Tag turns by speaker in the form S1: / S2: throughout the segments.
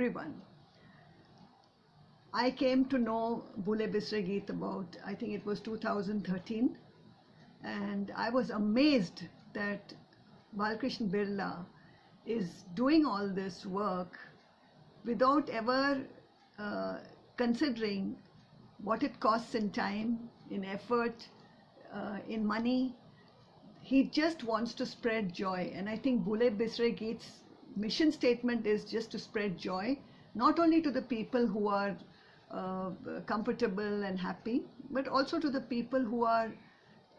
S1: everyone. I came to know Bule Bisre Geet about, I think it was 2013, and I was amazed that Balkrishna Birla is doing all this work without ever considering what it costs in time, in effort, in money. He just wants to spread joy, and I think Bule Bisre Geet's mission statement is just to spread joy, not only to the people who are comfortable and happy, but also to the people who are.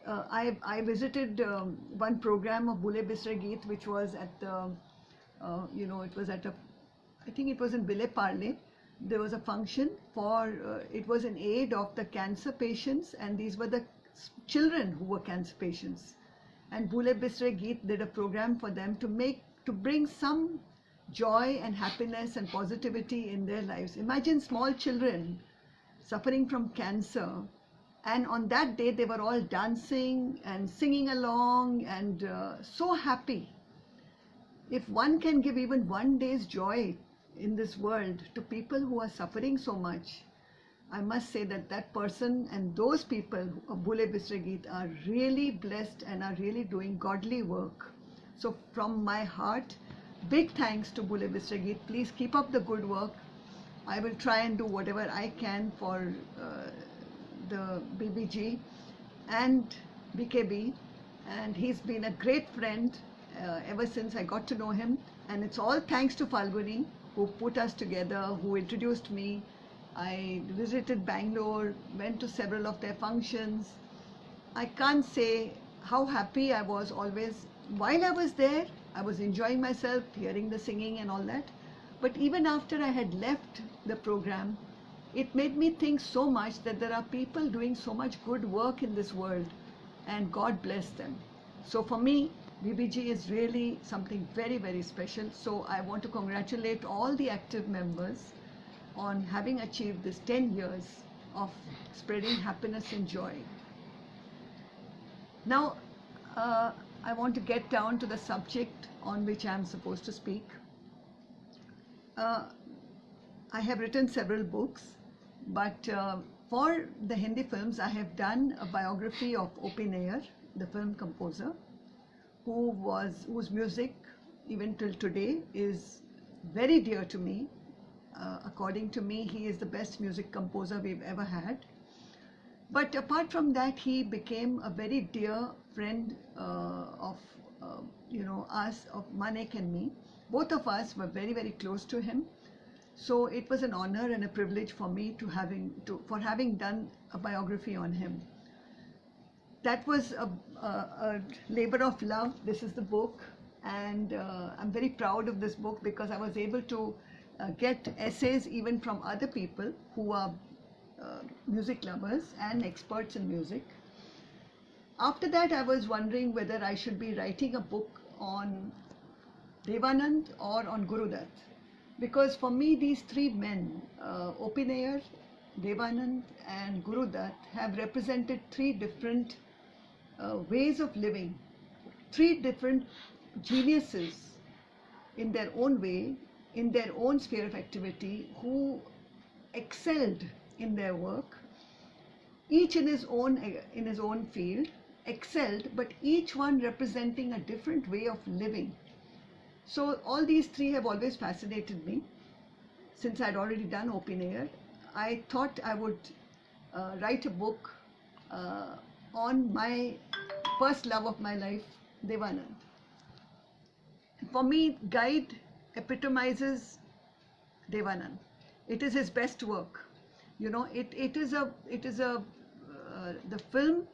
S1: I visited one program of Bule Bisre Geet, which was at the, it was at a, I think it was in Bile Parle. There was a function for, it was in aid of the cancer patients, and these were the children who were cancer patients. And Bule Bisre Geet did a program for them to bring some joy and happiness and positivity in their lives. Imagine small children suffering from cancer, and on that day they were all dancing and singing along and so happy. If one can give even one day's joy in this world to people who are suffering so much, I must say that that person and those people of Bule Bisre Geet are really blessed and are really doing godly work. So from my heart, big thanks to Bule Bisre Geet. Please keep up the good work. I will try and do whatever I can for the BBG and BKB, and he's been a great friend ever since I got to know him, and it's all thanks to Falguni, who put us together, who introduced me. I visited Bangalore, went to several of their functions. I can't say how happy I was always. While I was there, I was enjoying myself, hearing the singing and all that. But even after I had left the program, it made me think so much that there are people doing so much good work in this world, and God bless them. So for me, BBG is really something very, very special. So I want to congratulate all the active members on having achieved this 10 years of spreading happiness and joy. Now, I want to get down to the subject on which I am supposed to speak. I have written several books, but for the Hindi films, I have done a biography of O.P. Nair, the film composer, whose music, even till today, is very dear to me. According to me, he is the best music composer we've ever had. But apart from that, he became a very dear friend of us, of Manek and me. Both of us were very, very close to him. So it was an honor and a privilege for me for having done a biography on him. That was a labor of love. This is the book, and I'm very proud of this book because I was able to get essays even from other people who are music lovers and experts in music. After that, I was wondering whether I should be writing a book on Devanand or on Gurudutt, because for me these three men, O.P. Nair, Devanand and Gurudutt, have represented three different ways of living, three different geniuses in their own way, in their own sphere of activity, who excelled in their work, each in his own field, excelled, but each one representing a different way of living. So all these three have always fascinated me. Since I'd already done O.P. Nair, I thought I would write a book on my first love of my life, Devanand. For me, Guide epitomizes Devanand. It is his best work. It is the film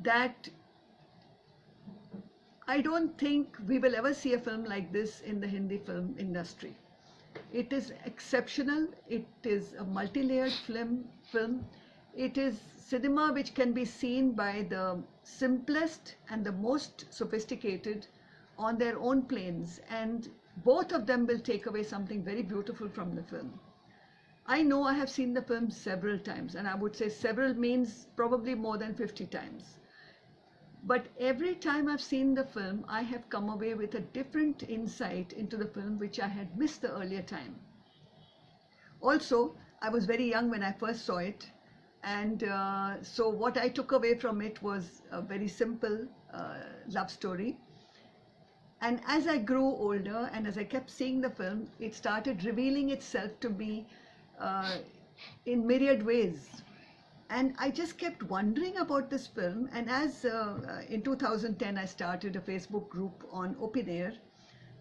S1: that I don't think we will ever see a film like this in the Hindi film industry. It is exceptional. It is a multi-layered film. It is cinema which can be seen by the simplest and the most sophisticated on their own planes, and both of them will take away something very beautiful from the film. I know I have seen the film several times, and I would say several means probably more than 50 times. But every time I've seen the film, I have come away with a different insight into the film which I had missed the earlier time. Also, I was very young when I first saw it, and so what I took away from it was a very simple love story. And as I grew older and as I kept seeing the film, it started revealing itself to me uh, in myriad ways. And I just kept wondering about this film. And as in 2010, I started a Facebook group on Open Air.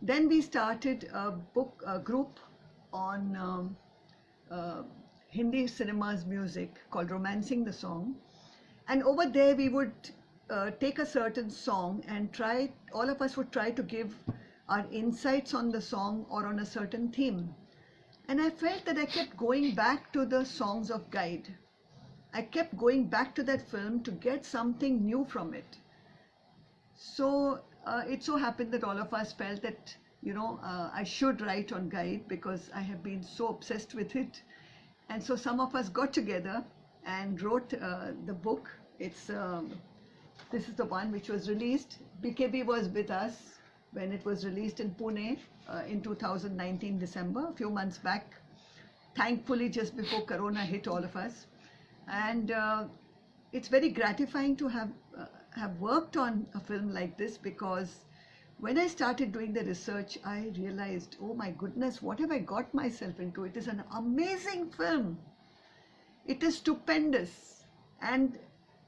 S1: Then we started a group on uh, Hindi cinema's music called Romancing the Song. And over there, we would take a certain song and try, all of us would try to give our insights on the song or on a certain theme. And I felt that I kept going back to the songs of Guide. I kept going back to that film to get something new from it. So it so happened that all of us felt that, I should write on Guide because I have been so obsessed with it. And so some of us got together and wrote the book. This is the one which was released. BKB was with us when it was released in Pune in 2019 December, a few months back. Thankfully, just before Corona hit all of us. And it's very gratifying to have worked on a film like this, because when I started doing the research, I realized, oh my goodness, what have I got myself into? It is an amazing film. It is stupendous. And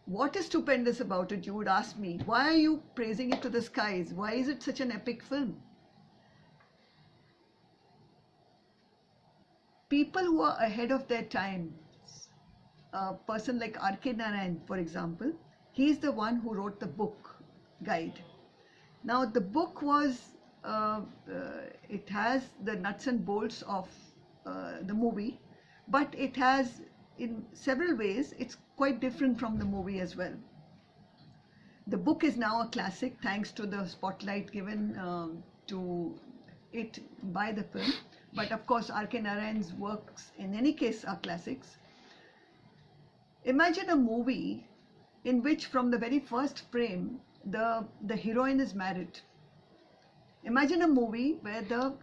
S1: what is stupendous about it, you would ask me? Why are you praising it to the skies? Why is it such an epic film? People who are ahead of their time, a person like R.K. Narayan, for example, he's the one who wrote the book, Guide. Now, the book was, it has the nuts and bolts of the movie, but it has, in several ways, it's quite different from the movie as well. The book is now a classic thanks to the spotlight given to it by the film. But of course, R.K. Narayan's works, in any case, are classics. Imagine a movie in which from the very first frame, the heroine is married. Imagine a movie where the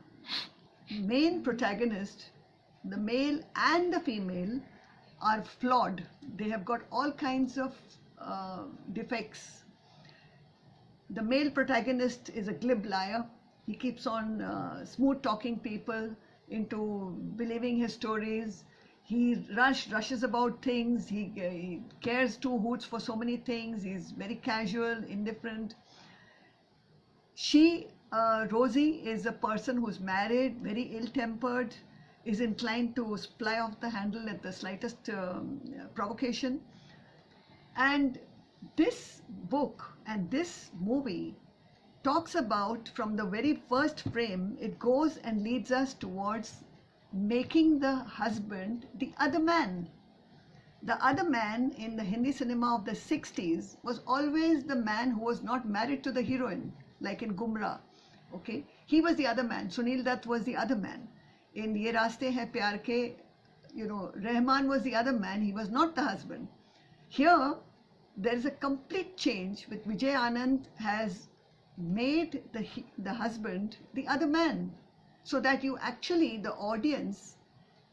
S1: main protagonist, the male and the female, are flawed. They have got all kinds of defects. The male protagonist is a glib liar. He keeps on smooth talking people into believing his stories. He rushes about things. He cares two hoots for so many things. He's very casual, indifferent. She, Rosie, is a person who's married, very ill-tempered, is inclined to fly off the handle at the slightest provocation. And this book and this movie talks about, from the very first frame, it goes and leads us towards making the husband the other man. The other man in the Hindi cinema of the 60s was always the man who was not married to the heroine, like in Gumrah. Okay, he was the other man. Sunil Dutt was the other man. In Ye Raaste Hai Pyar Ke, Rahman was the other man. He was not the husband. Here, there is a complete change with Vijay Anand has made the husband the other man, so that you actually, the audience,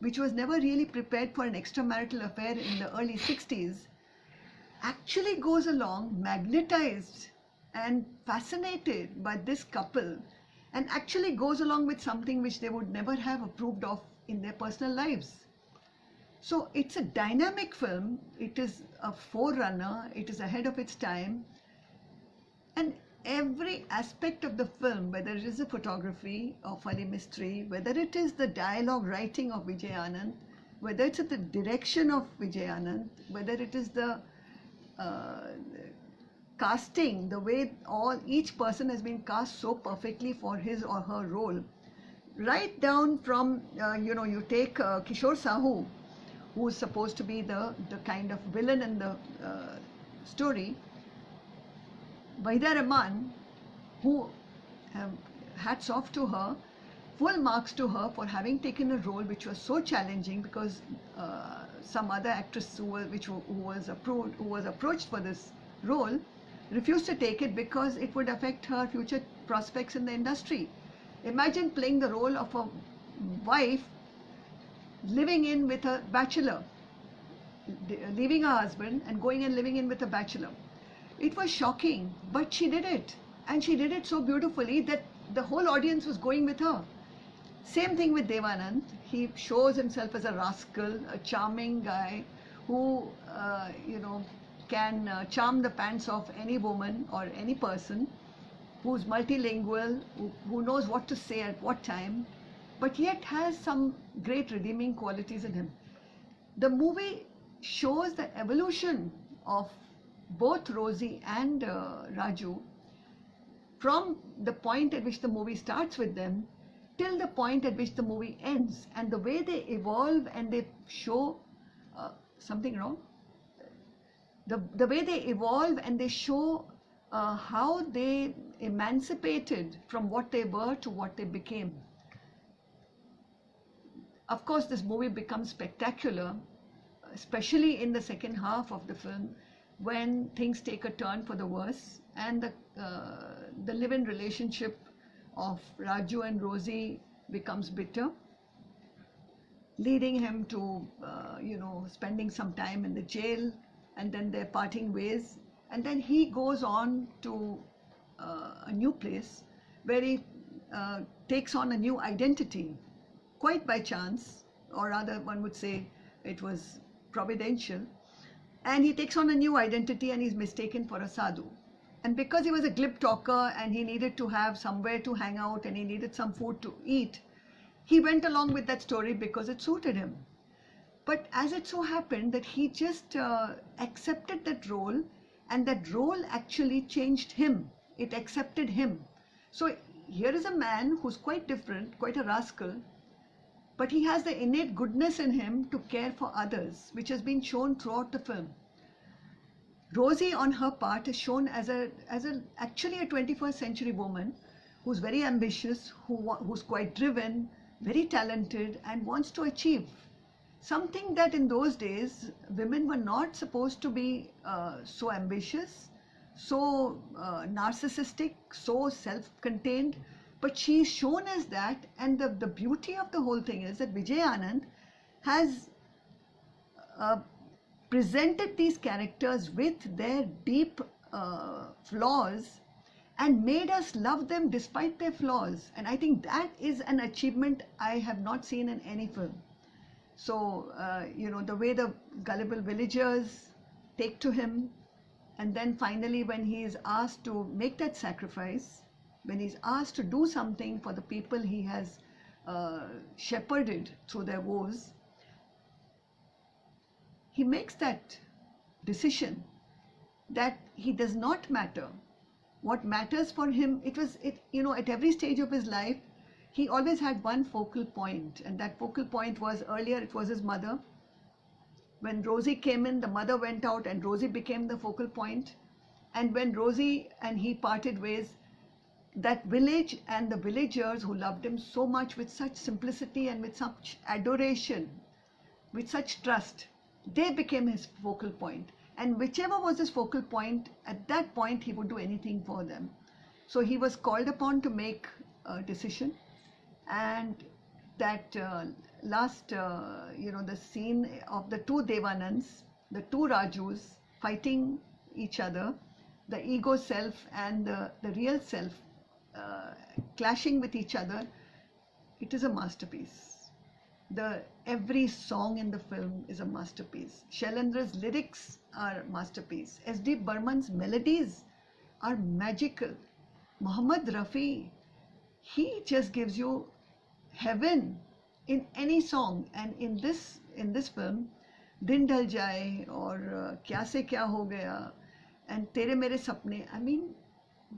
S1: which was never really prepared for an extramarital affair in the early 60s, actually goes along magnetized and fascinated by this couple, and actually goes along with something which they would never have approved of in their personal lives. So it's a dynamic film. It is a forerunner. It is ahead of its time. And every aspect of the film, whether it is the photography of Ali Mistry, whether it is the dialogue writing of Vijay Anand, whether it's the direction of Vijay Anand, whether it is the casting, the way each person has been cast so perfectly for his or her role, right down from, you take Kishore Sahu, who is supposed to be the kind of villain in the story, Wahida Rahman, who, hats off to her, full marks to her for having taken a role which was so challenging, because some other actress who was approached for this role refused to take it because it would affect her future prospects in the industry. Imagine playing the role of a wife living in with a bachelor, leaving her husband and going and living in with a bachelor. It was shocking, but she did it. And she did it so beautifully that the whole audience was going with her. Same thing with Devanand. He shows himself as a rascal, a charming guy who, can charm the pants of any woman or any person, who's multilingual, who knows what to say at what time, but yet has some great redeeming qualities in him. The movie shows the evolution of both Rosie and Raju from the point at which the movie starts with them till the point at which the movie ends, and the way they evolve and they show something wrong. The way they evolve and they show how they emancipated from what they were to what they became. Of course, this movie becomes spectacular, especially in the second half of the film, when things take a turn for the worse, and the live-in relationship of Raju and Rosie becomes bitter, leading him to spending some time in the jail, and then they're parting ways, and then he goes on to a new place where he takes on a new identity, quite by chance, or rather one would say it was providential. And he takes on a new identity and he's mistaken for a sadhu. And because he was a glib talker and he needed to have somewhere to hang out and he needed some food to eat, he went along with that story because it suited him. But as it so happened that he just accepted that role, and that role actually changed him. It accepted him. So here is a man who's quite different, quite a rascal, but he has the innate goodness in him to care for others, which has been shown throughout the film. Rosie, on her part, is shown as actually a 21st century woman who's very ambitious, who's quite driven, very talented, and wants to achieve something that in those days women were not supposed to be so ambitious, so narcissistic, so self-contained. But she's shown as that, and the beauty of the whole thing is that Vijay Anand has presented these characters with their deep flaws and made us love them despite their flaws. And I think that is an achievement I have not seen in any film. So, the way the gullible villagers take to him, and then finally when he is asked to make that sacrifice, when he's asked to do something for the people he has shepherded through their woes, he makes that decision that he does not matter. What matters for him, at every stage of his life, he always had one focal point, and that focal point was, earlier it was his mother. When Rosie came in, the mother went out and Rosie became the focal point. And when Rosie and he parted ways, that village and the villagers who loved him so much with such simplicity and with such adoration, with such trust, they became his focal point. And whichever was his focal point, at that point he would do anything for them. So he was called upon to make a decision. And that the scene of the two Devanands, the two Rajus fighting each other, the ego self and the real self clashing with each other, it is a masterpiece. Every song in the film is a masterpiece. Shailendra's lyrics are a masterpiece. S.D. Burman's melodies are magical. Muhammad Rafi, he just gives you heaven in any song. And in this film, Din Dal Jaye or Kya Se Kya Ho Gaya and Tere Mere Sapne, I mean,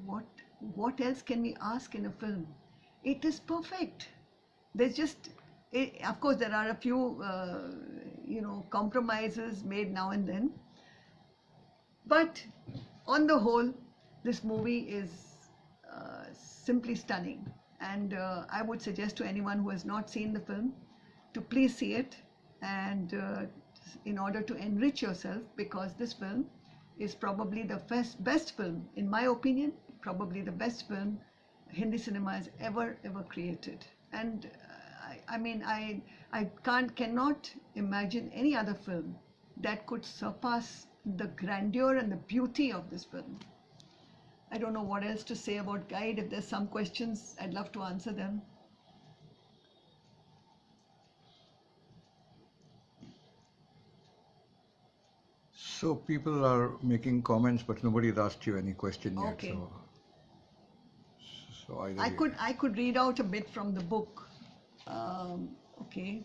S1: what else can we ask in a film? It is perfect. There's just, of course, there are a few, compromises made now and then. But on the whole, this movie is simply stunning. And I would suggest to anyone who has not seen the film to please see it, and in order to enrich yourself, because this film is probably the best film, in my opinion, probably the best film Hindi cinema has ever created. And I mean, I cannot imagine any other film that could surpass the grandeur and the beauty of this film. I don't know what else to say about Guide. If there's some questions, I'd love to answer them.
S2: So people are making comments, but nobody's asked you any question yet.
S1: Okay.
S2: So either
S1: I could read out a bit from the book. Okay.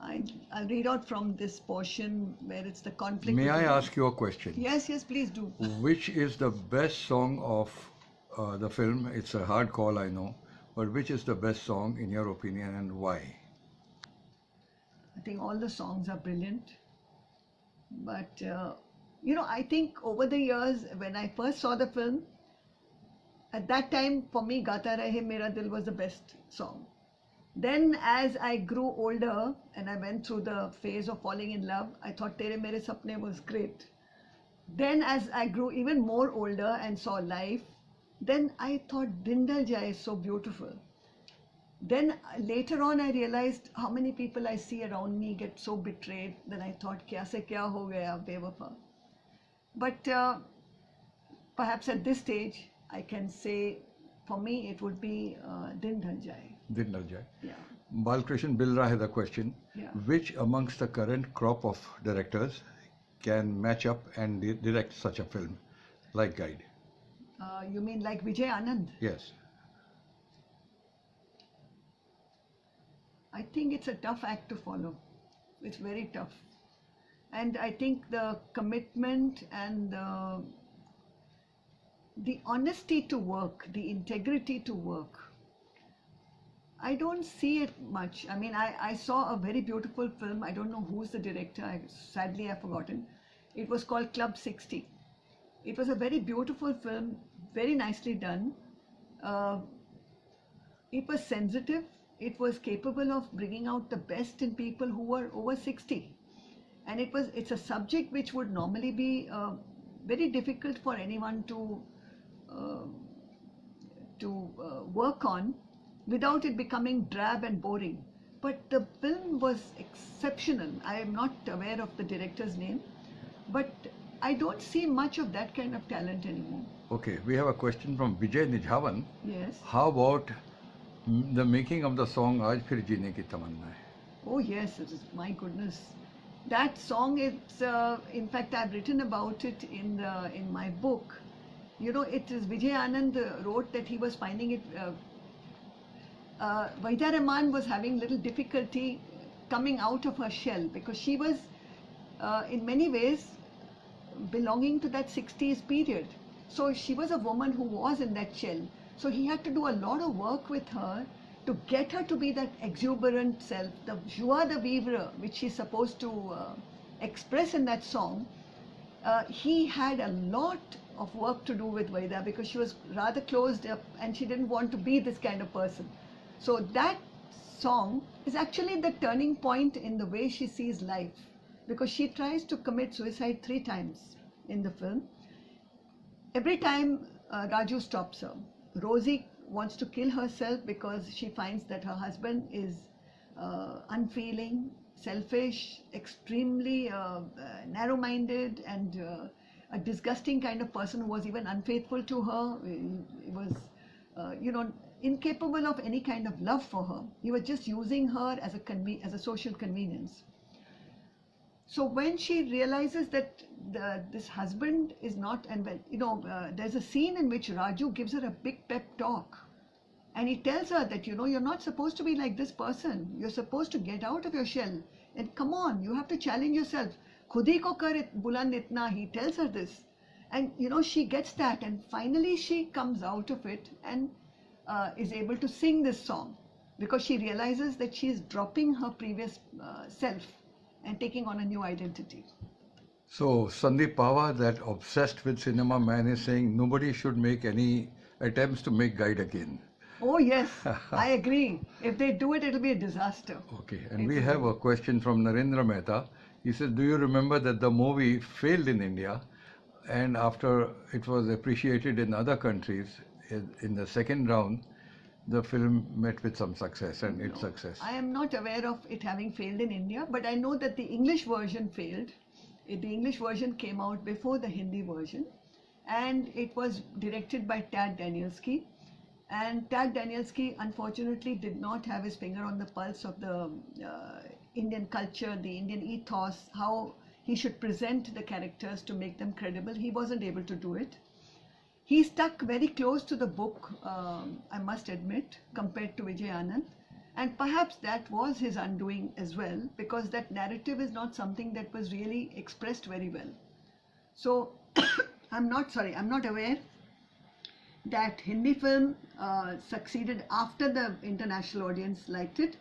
S1: I'll read out from this portion where it's the conflict.
S2: May I ask you a question?
S1: Yes, please do.
S2: Which is the best song of the film? It's a hard call, I know, but which is the best song in your opinion and why?
S1: I think all the songs are brilliant. But, I think over the years, when I first saw the film, at that time, for me, Gata Rahe Mera Dil was the best song. Then as I grew older and I went through the phase of falling in love, I thought Tere Mere Sapne was great. Then as I grew even more older and saw life, then I thought Dindal Jai is so beautiful. Then later on I realized how many people I see around me get so betrayed. Then I thought, kya se kya ho gaya, bewafa. But perhaps at this stage, I can say, for me, it would be Din Dhal Jai.
S2: Din Dhal Jai.
S1: Yeah.
S2: Balkrishan Bilra has a question.
S1: Yeah.
S2: Which amongst the current crop of directors can match up and direct such a film like Guide?
S1: You mean like Vijay Anand?
S2: Yes.
S1: I think it's a tough act to follow. It's very tough. And I think the commitment and the honesty to work, the integrity to work, I don't see it much. I mean, I saw a very beautiful film. I don't know who's the director. Sadly, I've forgotten. It was called Club 60. It was a very beautiful film, very nicely done. It was sensitive. It was capable of bringing out the best in people who were over 60. And it's a subject which would normally be very difficult for anyone to work on without it becoming drab and boring. But the film was exceptional. I am not aware of the director's name, but I don't see much of that kind of talent anymore.
S2: Okay, we have a question from Vijay Nijhavan.
S1: Yes.
S2: How about the making of the song Aaj Phir Jeene Ki Tamanna Hai?
S1: Oh yes, it is, my goodness. That song, it's in fact I've written about it in my book. You know, it is Vijay Anand wrote that he was finding it. Vaida Rahman was having little difficulty coming out of her shell because she was in many ways belonging to that 60s period. So she was a woman who was in that shell. So he had to do a lot of work with her to get her to be that exuberant self, the joie de vivre which she's supposed to express in that song. He had a lot of work to do with Vaida because she was rather closed up and she didn't want to be this kind of person. So that song is actually the turning point in the way she sees life, because she tries to commit suicide 3 times in the film. Every time Raju stops her. Rosie wants to kill herself because she finds that her husband is unfeeling, selfish, extremely narrow-minded, and a disgusting kind of person who was even unfaithful to her. He was, incapable of any kind of love for her. He was just using her as a social convenience. So when she realizes that this husband is not, and there's a scene in which Raju gives her a big pep talk. And he tells her that, you're not supposed to be like this person. You're supposed to get out of your shell. And come on, you have to challenge yourself. Khudi ko kar buland itna, he tells her this. And, she gets that. And finally she comes out of it and is able to sing this song. Because she realizes that she is dropping her previous self and taking on a new identity.
S2: So Sandeep Pava, that obsessed with cinema man, is saying nobody should make any attempts to make Guide again.
S1: Oh yes, I agree. If they do it, it'll be a disaster.
S2: Okay, and we have a question from Narendra Mehta. He says, do you remember that the movie failed in India and after it was appreciated in other countries, in the second round, the film met with some success and its
S1: No,
S2: success.
S1: I am not aware of it having failed in India, but I know that the English version failed. The English version came out before the Hindi version, and it was directed by Tad Danielsky. And Tad Danielsky, unfortunately, did not have his finger on the pulse of the Indian culture, the Indian ethos, how he should present the characters to make them credible. He wasn't able to do it. He stuck very close to the book, I must admit, compared to Vijay Anand. And perhaps that was his undoing as well, because that narrative is not something that was really expressed very well. So I'm not aware that Hindi film succeeded after the international audience liked it.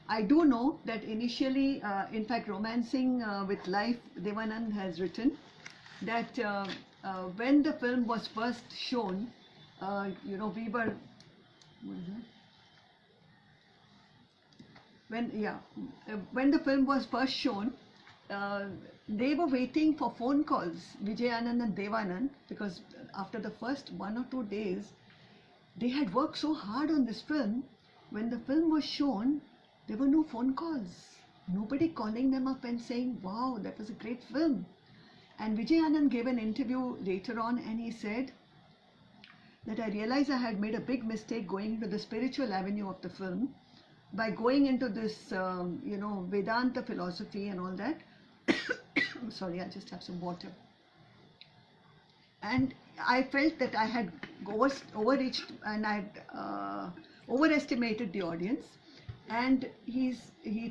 S1: I do know that initially, in fact, Romancing with Life, Devanand has written that when the film was first shown, we were, what is that? When the film was first shown, uh, they were waiting for phone calls, Vijay Anand and Devanand, because after the first 1 or 2 days, they had worked so hard on this film. When the film was shown, there were no phone calls. Nobody calling them up and saying, wow, that was a great film. And Vijay Anand gave an interview later on, and he said that I realized I had made a big mistake going into the spiritual avenue of the film by going into this, Vedanta philosophy and all that. Sorry, I just have some water. And I felt that I had overreached and I had overestimated the audience. And he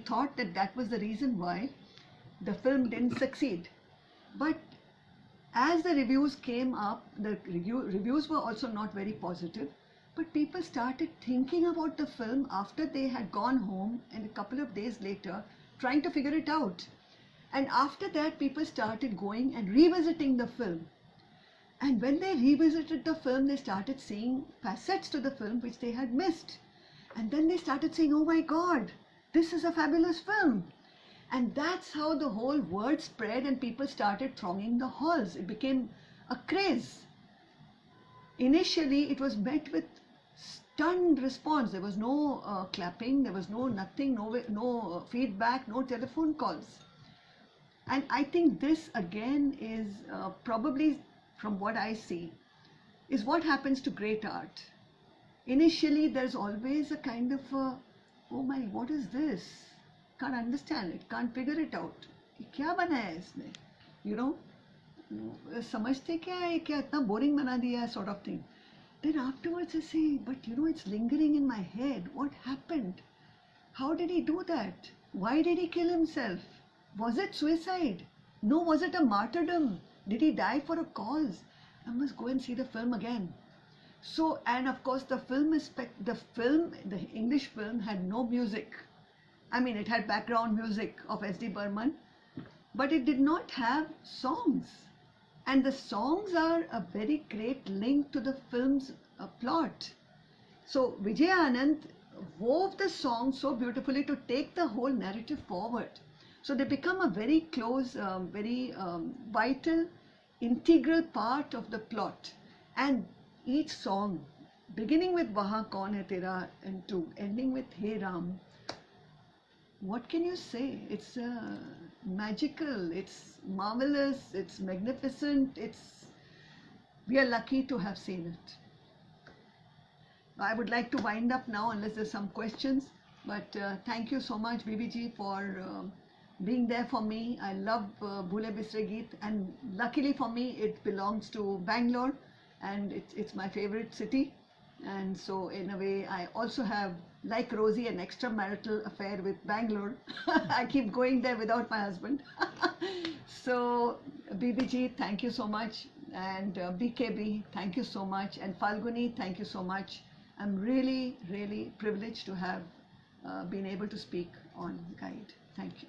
S1: thought that that was the reason why the film didn't succeed. But as the reviews came up, the reviews were also not very positive. But people started thinking about the film after they had gone home, and a couple of days later, trying to figure it out. And after that, people started going and revisiting the film. And when they revisited the film, they started seeing facets to the film which they had missed. And then they started saying, oh my God, this is a fabulous film. And that's how the whole word spread and people started thronging the halls. It became a craze. Initially, it was met with stunned response. There was no clapping, there was no nothing, no feedback, no telephone calls. And I think this again is probably, from what I see, is what happens to great art. Initially, there's always a kind of oh my, what is this? Can't understand it, can't figure it out. क्या बनाया है इसने? You know, समझते क्या है, क्या इतना boring बना दिया है, sort of thing. Then afterwards I say, but it's lingering in my head. What happened? How did he do that? Why did he kill himself? Was it suicide? No, was it a martyrdom? Did he die for a cause? I must go and see the film again. So, and of course the English film had no music. I mean, it had background music of S.D. Burman, but it did not have songs. And the songs are a very great link to the film's plot. So Vijay Anand wove the songs so beautifully to take the whole narrative forward. So they become a very close, very vital, integral part of the plot. And each song, beginning with Wahan Kaun Hai Tera and ending with Hey Ram, what can you say? It's magical, it's marvelous, it's magnificent, we are lucky to have seen it. I would like to wind up now unless there's some questions, but thank you so much BBG for being there for me. I love Bhule Bisre Geet, and luckily for me it belongs to Bangalore, and it's my favorite city. And so in a way I also have, like Rosie, an extramarital affair with Bangalore. I keep going there without my husband. So BBG, thank you so much, and BKB, thank you so much, and Falguni, thank you so much. I'm really, really privileged to have been able to speak on Guide. Thank you.